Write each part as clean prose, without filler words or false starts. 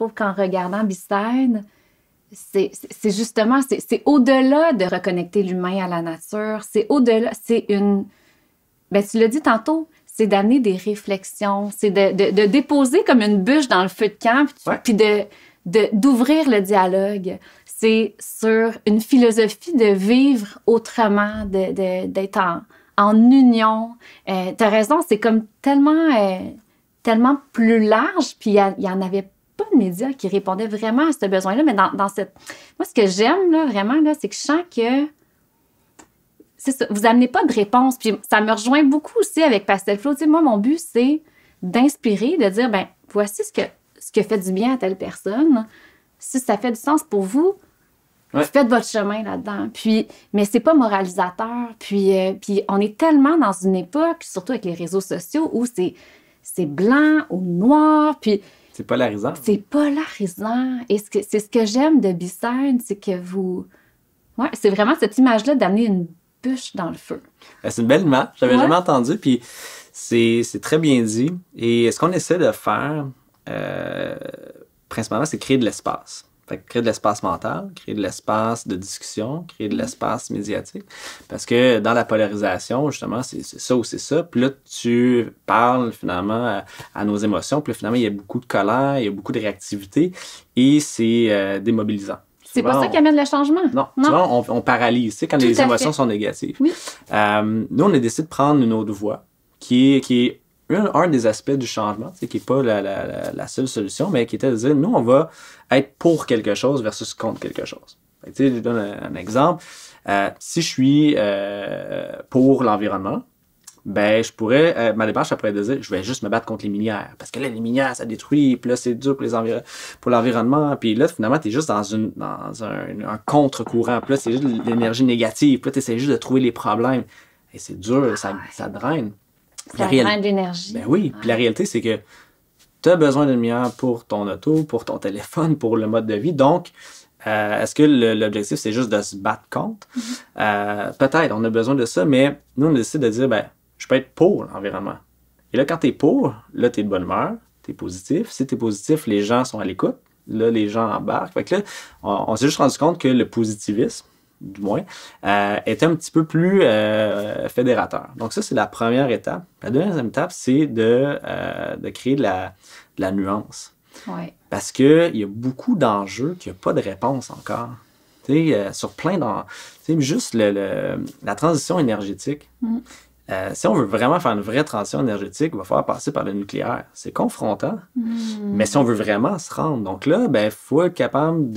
trouve qu'en regardant Beside, c'est justement, c'est au-delà de reconnecter l'humain à la nature. C'est au-delà, c'est une... Ben, tu l'as dit tantôt, c'est d'amener des réflexions, c'est de déposer comme une bûche dans le feu de camp, puis d'ouvrir le dialogue. C'est sur une philosophie de vivre autrement, d'être en union. T'as raison, c'est comme tellement plus large, puis il y en avait pas de médias qui répondaient vraiment à ce besoin-là, mais dans cette... Moi, ce que j'aime, là, vraiment, là, c'est que je sens que c'est ça, vous amenez pas de réponse, puis ça me rejoint beaucoup aussi avec Pastel Flow. Tu sais, moi, mon but, c'est d'inspirer, de dire, ben voici ce que fait du bien à telle personne. Si ça fait du sens pour vous, faites votre chemin là-dedans. Puis, mais c'est pas moralisateur. Puis on est tellement dans une époque, surtout avec les réseaux sociaux, où c'est blanc ou noir, puis... C'est polarisant. C'est polarisant. Et c'est ce que j'aime de Beside, c'est que vous... Ouais, c'est vraiment cette image-là d'amener une bûche dans le feu. C'est une belle image, j'avais jamais entendu, puis c'est très bien dit. Et ce qu'on essaie de faire, principalement, c'est créer de l'espace. Fait que créer de l'espace mental, créer de l'espace de discussion, créer de l'espace médiatique. Parce que dans la polarisation, justement, c'est ça ou c'est ça. Puis là, tu parles finalement à nos émotions. Puis là, finalement, il y a beaucoup de colère, il y a beaucoup de réactivité et c'est démobilisant. C'est pas ça qui amène le changement. Non. Souvent, on paralyse, tu sais, quand les émotions sont négatives. Oui. Nous, on a décidé de prendre une autre voie qui est un des aspects du changement, qui n'est pas la seule solution, mais qui était de dire, nous, on va être pour quelque chose versus contre quelque chose. Tu sais, je donne un exemple. Si je suis pour l'environnement, ben je pourrais, ma démarche, ça pourrait dire, je vais juste me battre contre les minières. Parce que là, les minières, ça détruit, puis là, c'est dur pour l'environnement. Puis là, finalement, t'es juste dans un contre-courant. Puis là, c'est juste de l'énergie négative. Puis là, t'essaies juste de trouver les problèmes. Et c'est dur, ça draine. Ça draine de l'énergie. Ben oui. Puis la réalité, c'est que t'as besoin d'une lumière pour ton auto, pour ton téléphone, pour le mode de vie. Donc, est-ce que l'objectif, c'est juste de se battre contre? Peut-être, on a besoin de ça, mais nous, on décide de dire, ben, je peux être pour l'environnement. Et là, quand t'es pour, là, t'es de bonne humeur, t'es positif. Si t'es positif, les gens sont à l'écoute. Là, les gens embarquent. Fait que là, on s'est juste rendu compte que le positivisme, du moins, est un petit peu plus fédérateur. Donc ça, c'est la première étape. La deuxième étape, c'est de créer de la nuance. Ouais. Parce qu'il y a beaucoup d'enjeux qu'il n'y a pas de réponse encore. Sur plein d'enjeux. Juste la transition énergétique. Si on veut vraiment faire une vraie transition énergétique, il va falloir passer par le nucléaire. C'est confrontant, mais si on veut vraiment se rendre, donc là, il faut être capable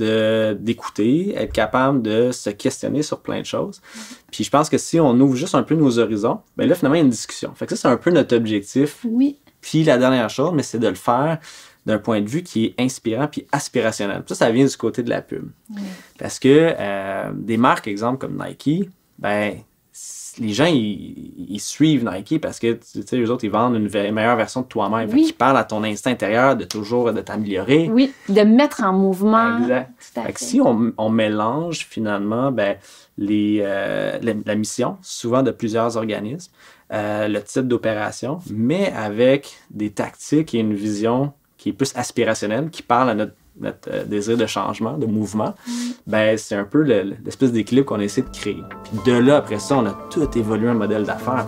d'écouter, être capable de se questionner sur plein de choses. Puis je pense que si on ouvre juste un peu nos horizons, ben là, finalement, il y a une discussion. Fait que ça, c'est un peu notre objectif. Oui. Puis la dernière chose, mais c'est de le faire d'un point de vue qui est inspirant puis aspirationnel. Puis ça vient du côté de la pub. Oui. Parce que des marques, exemple, comme Nike, ben les gens, ils suivent Nike parce que, tu sais, eux autres, ils vendent une meilleure version de toi-même. Oui. Ils parlent à ton instinct intérieur de t'améliorer. Oui, de mettre en mouvement. Exact. Fait que si on mélange, finalement, ben, la mission, souvent de plusieurs organismes, le type d'opération, mais avec des tactiques et une vision qui est plus aspirationnelle, qui parle à notre désir de changement, de mouvement, ben c'est un peu l'espèce d'équilibre qu'on essaie de créer. Puis de là, après ça, on a tout évolué un modèle d'affaires.